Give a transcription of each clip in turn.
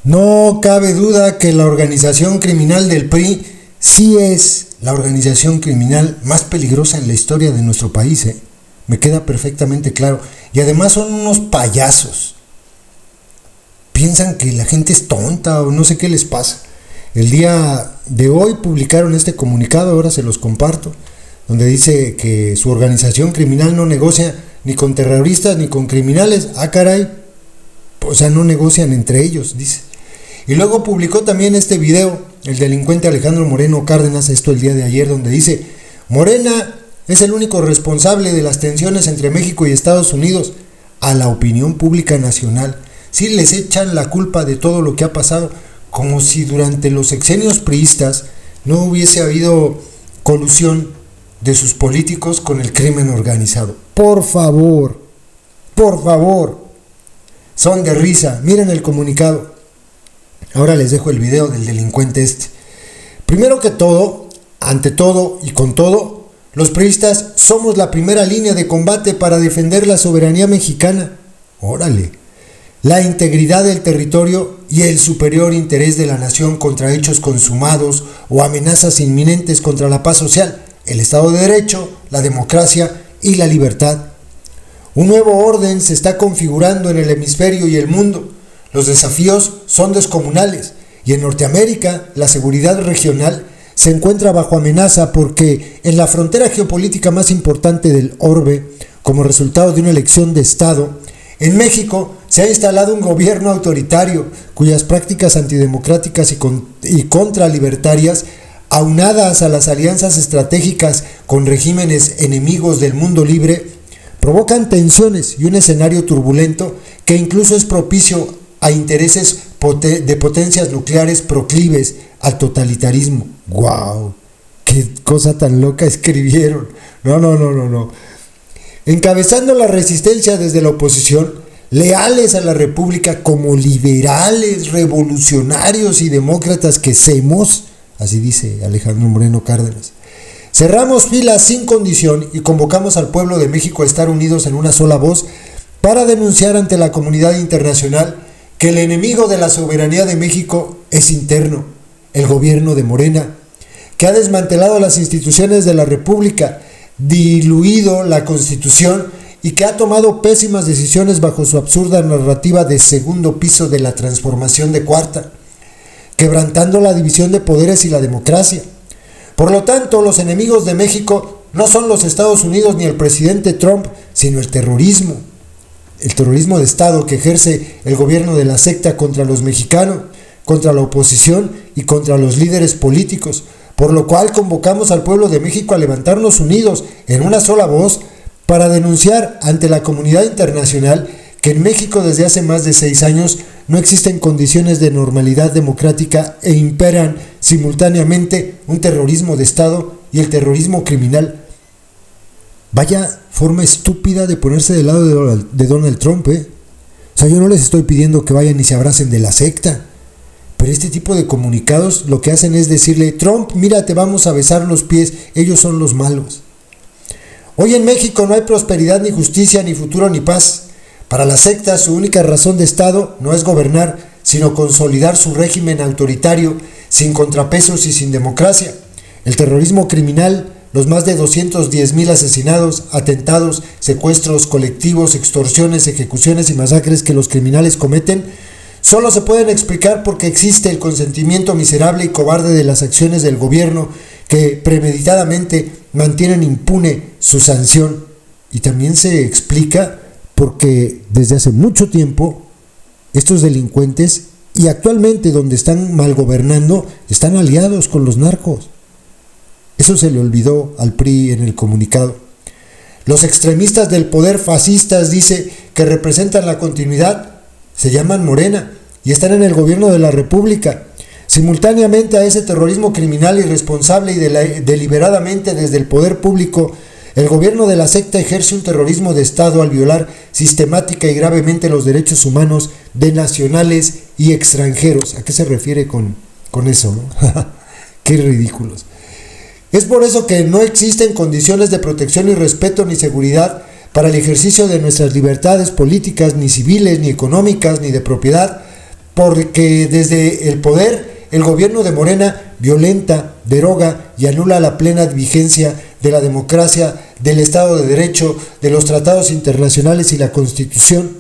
No cabe duda que la organización criminal del PRI sí es la organización criminal más peligrosa en la historia de nuestro país, Me queda perfectamente claro. Y además son unos payasos. Piensan que la gente es tonta o no sé qué les pasa. El día de hoy publicaron este comunicado, ahora se los comparto, donde dice que su organización criminal no negocia ni con terroristas ni con criminales. Ah, caray. O sea, no negocian entre ellos, dice. Y luego publicó también este video, el delincuente Alejandro Moreno Cárdenas, esto el día de ayer, donde dice: Morena es el único responsable de las tensiones entre México y Estados Unidos a la opinión pública nacional. Sí, les echan la culpa de todo lo que ha pasado, como si durante los sexenios priistas no hubiese habido colusión de sus políticos con el crimen organizado. Por favor, son de risa. Miren el comunicado. Ahora les dejo el video del delincuente este. Primero que todo, ante todo y con todo, los priistas somos la primera línea de combate para defender la soberanía mexicana. Órale. La integridad del territorio y el superior interés de la nación contra hechos consumados o amenazas inminentes contra la paz social, el Estado de Derecho, la democracia y la libertad. Un nuevo orden se está configurando en el hemisferio y el mundo. Los desafíos son descomunales y en Norteamérica la seguridad regional se encuentra bajo amenaza porque en la frontera geopolítica más importante del orbe, como resultado de una elección de Estado, en México se ha instalado un gobierno autoritario cuyas prácticas antidemocráticas y contralibertarias, aunadas a las alianzas estratégicas con regímenes enemigos del mundo libre, provocan tensiones y un escenario turbulento que incluso es propicio a intereses de potencias nucleares proclives al totalitarismo. ¡Wow! ¡Qué cosa tan loca escribieron! No. Encabezando la resistencia desde la oposición, leales a la República como liberales, revolucionarios y demócratas que somos, así dice Alejandro Moreno Cárdenas. Cerramos filas sin condición y convocamos al pueblo de México a estar unidos en una sola voz para denunciar ante la comunidad internacional que el enemigo de la soberanía de México es interno, el gobierno de Morena, que ha desmantelado las instituciones de la República, diluido la Constitución y que ha tomado pésimas decisiones bajo su absurda narrativa de segundo piso de la transformación de cuarta, quebrantando la división de poderes y la democracia. Por lo tanto, los enemigos de México no son los Estados Unidos ni el presidente Trump, sino el terrorismo de Estado que ejerce el gobierno de la secta contra los mexicanos, contra la oposición y contra los líderes políticos, por lo cual convocamos al pueblo de México a levantarnos unidos en una sola voz para denunciar ante la comunidad internacional que en México desde hace más de 6 años no existen condiciones de normalidad democrática e imperan simultáneamente un terrorismo de Estado y el terrorismo criminal. Vaya forma estúpida de ponerse del lado de Donald Trump, O sea, yo no les estoy pidiendo que vayan y se abracen de la secta, pero este tipo de comunicados lo que hacen es decirle: Trump, mira, te vamos a besar los pies, ellos son los malos. Hoy en México no hay prosperidad, ni justicia, ni futuro, ni paz. Para la secta, su única razón de Estado no es gobernar, sino consolidar su régimen autoritario, sin contrapesos y sin democracia. El terrorismo criminal, los más de 210,000 asesinados, atentados, secuestros colectivos, extorsiones, ejecuciones y masacres que los criminales cometen, solo se pueden explicar porque existe el consentimiento miserable y cobarde de las acciones del gobierno que premeditadamente mantienen impune su sanción. Y también se explica porque desde hace mucho tiempo estos delincuentes, y actualmente donde están mal gobernando, están aliados con los narcos. Eso se le olvidó al PRI en el comunicado. Los extremistas del poder fascistas, dice, que representan la continuidad, se llaman Morena y están en el gobierno de la República. Simultáneamente a ese terrorismo criminal irresponsable y deliberadamente desde el poder público, el gobierno de la secta ejerce un terrorismo de Estado al violar sistemática y gravemente los derechos humanos de nacionales y extranjeros. ¿A qué se refiere con eso, no? Qué ridículos. Es por eso que no existen condiciones de protección y respeto ni seguridad para el ejercicio de nuestras libertades políticas, ni civiles, ni económicas, ni de propiedad, porque desde el poder el gobierno de Morena violenta, deroga y anula la plena vigencia de la democracia, del Estado de Derecho, de los tratados internacionales y la Constitución.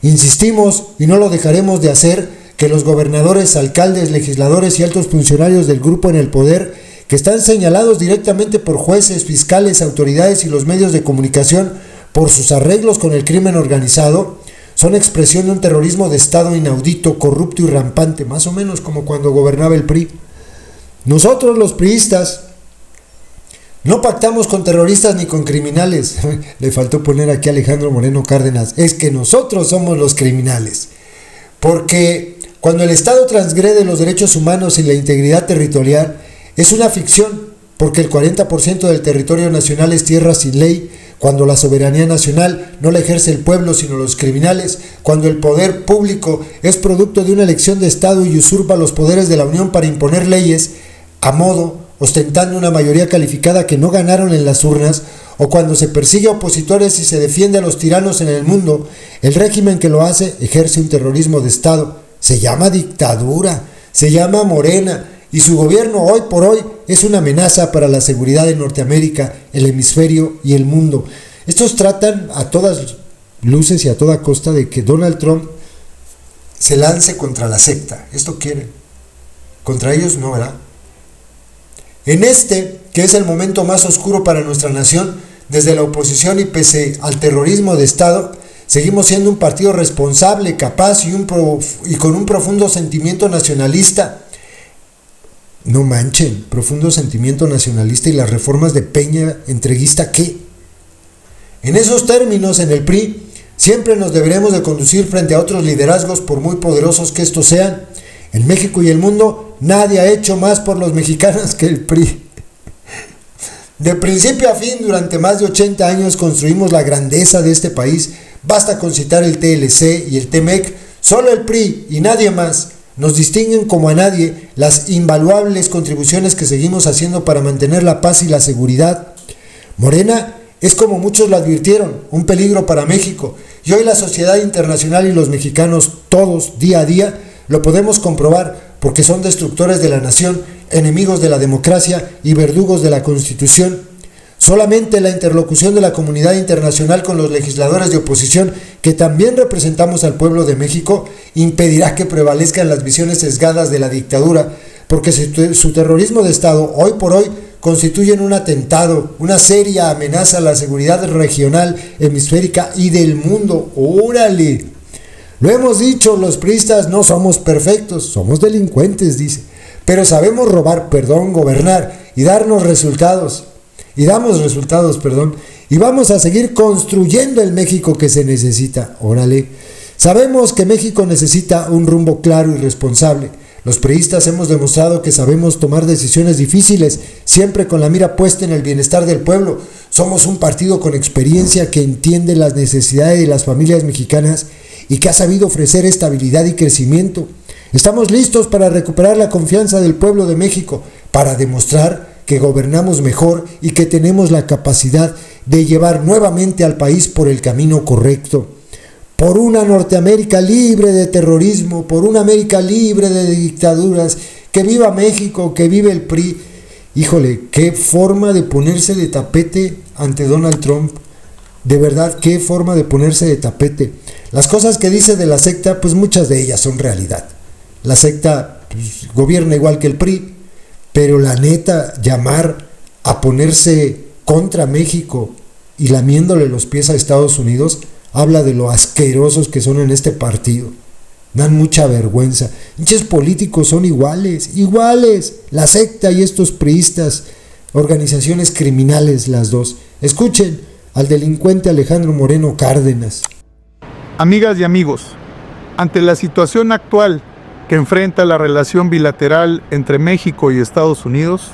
Insistimos, y no lo dejaremos de hacer, que los gobernadores, alcaldes, legisladores y altos funcionarios del grupo en el poder, que están señalados directamente por jueces, fiscales, autoridades y los medios de comunicación por sus arreglos con el crimen organizado, son expresión de un terrorismo de Estado inaudito, corrupto y rampante, más o menos como cuando gobernaba el PRI. Nosotros los priistas no pactamos con terroristas ni con criminales. Le faltó poner aquí a Alejandro Moreno Cárdenas. Es que nosotros somos los criminales. Porque cuando el Estado transgrede los derechos humanos y la integridad territorial, es una ficción, porque el 40% del territorio nacional es tierra sin ley, cuando la soberanía nacional no la ejerce el pueblo sino los criminales, cuando el poder público es producto de una elección de Estado y usurpa los poderes de la Unión para imponer leyes a modo, ostentando una mayoría calificada que no ganaron en las urnas, o cuando se persigue a opositores y se defiende a los tiranos en el mundo, el régimen que lo hace ejerce un terrorismo de Estado. Se llama dictadura, se llama Morena, y su gobierno hoy por hoy es una amenaza para la seguridad de Norteamérica, el hemisferio y el mundo. Estos tratan a todas luces y a toda costa de que Donald Trump se lance contra la secta. Esto quieren. Contra ellos no, ¿verdad? En que es el momento más oscuro para nuestra nación, desde la oposición y pese al terrorismo de Estado, seguimos siendo un partido responsable, capaz y con un profundo sentimiento nacionalista. No manchen, profundo sentimiento nacionalista y las reformas de Peña, entreguista, ¿qué? En esos términos, en el PRI, siempre nos deberemos de conducir frente a otros liderazgos, por muy poderosos que estos sean. En México y el mundo, nadie ha hecho más por los mexicanos que el PRI. De principio a fin, durante más de 80 años construimos la grandeza de este país. Basta con citar el TLC y el TMEC. Solo el PRI y nadie más nos distinguen como a nadie las invaluables contribuciones que seguimos haciendo para mantener la paz y la seguridad. Morena es, como muchos lo advirtieron, un peligro para México, y hoy la sociedad internacional y los mexicanos todos, día a día, lo podemos comprobar, porque son destructores de la nación, enemigos de la democracia y verdugos de la Constitución. Solamente la interlocución de la comunidad internacional con los legisladores de oposición, que también representamos al pueblo de México, impedirá que prevalezcan las visiones sesgadas de la dictadura, porque su terrorismo de Estado, hoy por hoy, constituyen un atentado, una seria amenaza a la seguridad regional, hemisférica y del mundo. ¡Órale! Lo hemos dicho, los priistas no somos perfectos, somos delincuentes, dice, pero sabemos robar, gobernar y darnos resultados. Y damos resultados, y vamos a seguir construyendo el México que se necesita. Órale. Sabemos que México necesita un rumbo claro y responsable. Los priistas hemos demostrado que sabemos tomar decisiones difíciles, siempre con la mira puesta en el bienestar del pueblo. Somos un partido con experiencia que entiende las necesidades de las familias mexicanas y que ha sabido ofrecer estabilidad y crecimiento. Estamos listos para recuperar la confianza del pueblo de México, para demostrar que gobernamos mejor y que tenemos la capacidad de llevar nuevamente al país por el camino correcto. Por una Norteamérica libre de terrorismo, por una América libre de dictaduras. Que viva México, que vive el PRI. Híjole, qué forma de ponerse de tapete ante Donald Trump. De verdad, qué forma de ponerse de tapete. Las cosas que dice de la secta, pues muchas de ellas son realidad. La secta pues, gobierna igual que el PRI. Pero la neta, llamar a ponerse contra México y lamiéndole los pies a Estados Unidos, habla de lo asquerosos que son en este partido. Dan mucha vergüenza. Muchos políticos son iguales. La secta y estos priistas, organizaciones criminales las dos. Escuchen al delincuente Alejandro Moreno Cárdenas. Amigas y amigos, ante la situación actual que enfrenta la relación bilateral entre México y Estados Unidos,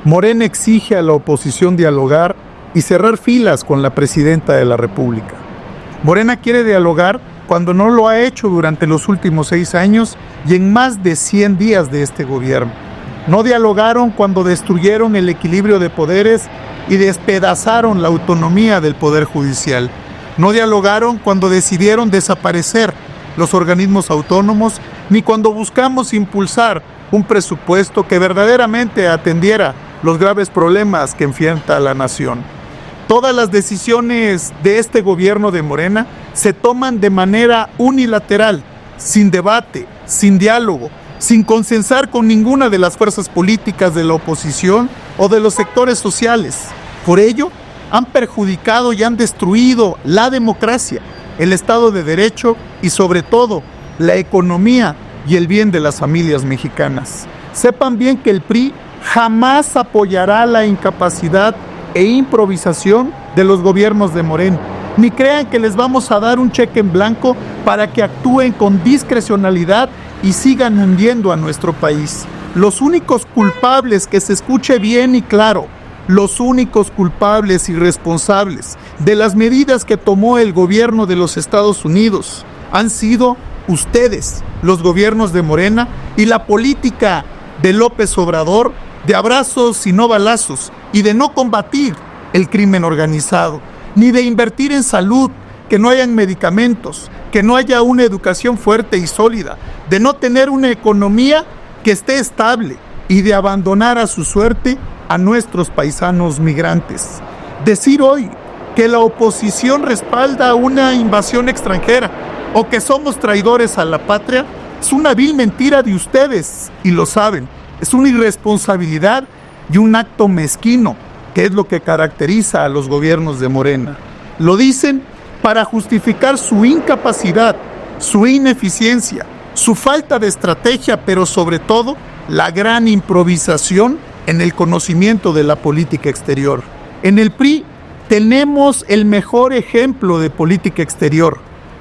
Morena exige a la oposición dialogar y cerrar filas con la presidenta de la República. Morena quiere dialogar cuando no lo ha hecho durante los últimos 6 años y en más de 100 días de este gobierno. No dialogaron cuando destruyeron el equilibrio de poderes y despedazaron la autonomía del Poder Judicial. No dialogaron cuando decidieron desaparecer los organismos autónomos, ni cuando buscamos impulsar un presupuesto que verdaderamente atendiera los graves problemas que enfrenta la nación. Todas las decisiones de este gobierno de Morena se toman de manera unilateral, sin debate, sin diálogo, sin consensar con ninguna de las fuerzas políticas de la oposición o de los sectores sociales. Por ello, han perjudicado y han destruido la democracia, el Estado de Derecho y sobre todo la economía y el bien de las familias mexicanas. Sepan bien que el PRI jamás apoyará la incapacidad e improvisación de los gobiernos de Morena, ni crean que les vamos a dar un cheque en blanco para que actúen con discrecionalidad y sigan hundiendo a nuestro país. Los únicos culpables, que se escuche bien y claro, los únicos culpables y responsables de las medidas que tomó el gobierno de los Estados Unidos han sido ustedes, los gobiernos de Morena, y la política de López Obrador de abrazos y no balazos, y de no combatir el crimen organizado, ni de invertir en salud, que no hayan medicamentos, que no haya una educación fuerte y sólida, de no tener una economía que esté estable y de abandonar a su suerte a nuestros paisanos migrantes. Decir hoy que la oposición respalda una invasión extranjera o que somos traidores a la patria es una vil mentira de ustedes y lo saben. Es una irresponsabilidad y un acto mezquino, que es lo que caracteriza a los gobiernos de Morena. Lo dicen para justificar su incapacidad, su ineficiencia, su falta de estrategia, pero sobre todo la gran improvisación en el conocimiento de la política exterior. En el PRI tenemos el mejor ejemplo de política exterior.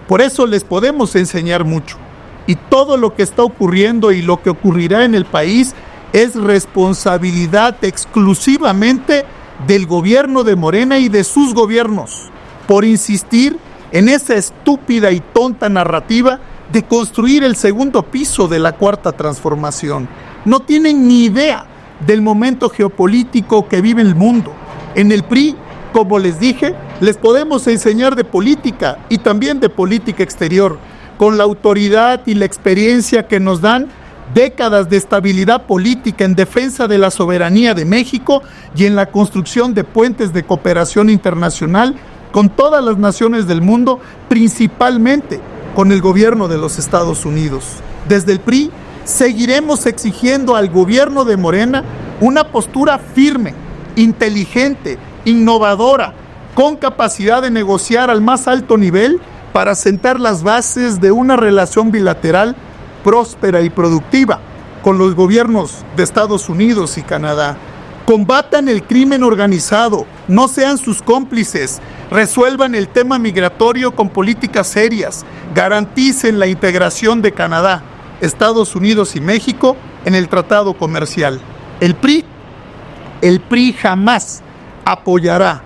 Por eso les podemos enseñar mucho. Y todo lo que está ocurriendo y lo que ocurrirá en el país es responsabilidad exclusivamente del gobierno de Morena y de sus gobiernos, por insistir en esa estúpida y tonta narrativa de construir el segundo piso de la Cuarta Transformación. No tienen ni idea del momento geopolítico que vive el mundo. En el PRI, como les dije, les podemos enseñar de política y también de política exterior, con la autoridad y la experiencia que nos dan décadas de estabilidad política en defensa de la soberanía de México y en la construcción de puentes de cooperación internacional con todas las naciones del mundo, principalmente con el gobierno de los Estados Unidos. Desde el PRI seguiremos exigiendo al gobierno de Morena una postura firme, inteligente, innovadora, con capacidad de negociar al más alto nivel para sentar las bases de una relación bilateral próspera y productiva con los gobiernos de Estados Unidos y Canadá. Combatan el crimen organizado, no sean sus cómplices, resuelvan el tema migratorio con políticas serias, garanticen la integración de Canadá, Estados Unidos y México en el tratado comercial. El PRI jamás apoyará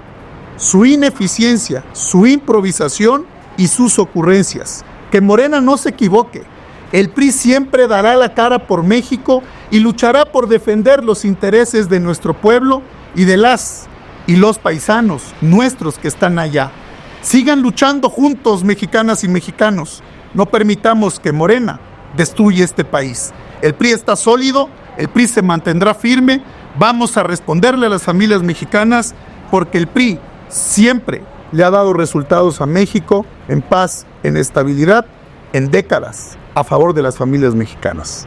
su ineficiencia, su improvisación y sus ocurrencias. Que Morena no se equivoque. El PRI siempre dará la cara por México y luchará por defender los intereses de nuestro pueblo y de las y los paisanos nuestros que están allá. Sigan luchando juntos, mexicanas y mexicanos. No permitamos que Morena destruya este país. El PRI está sólido, el PRI se mantendrá firme. Vamos a responderle a las familias mexicanas porque el PRI siempre le ha dado resultados a México en paz, en estabilidad, en décadas, a favor de las familias mexicanas.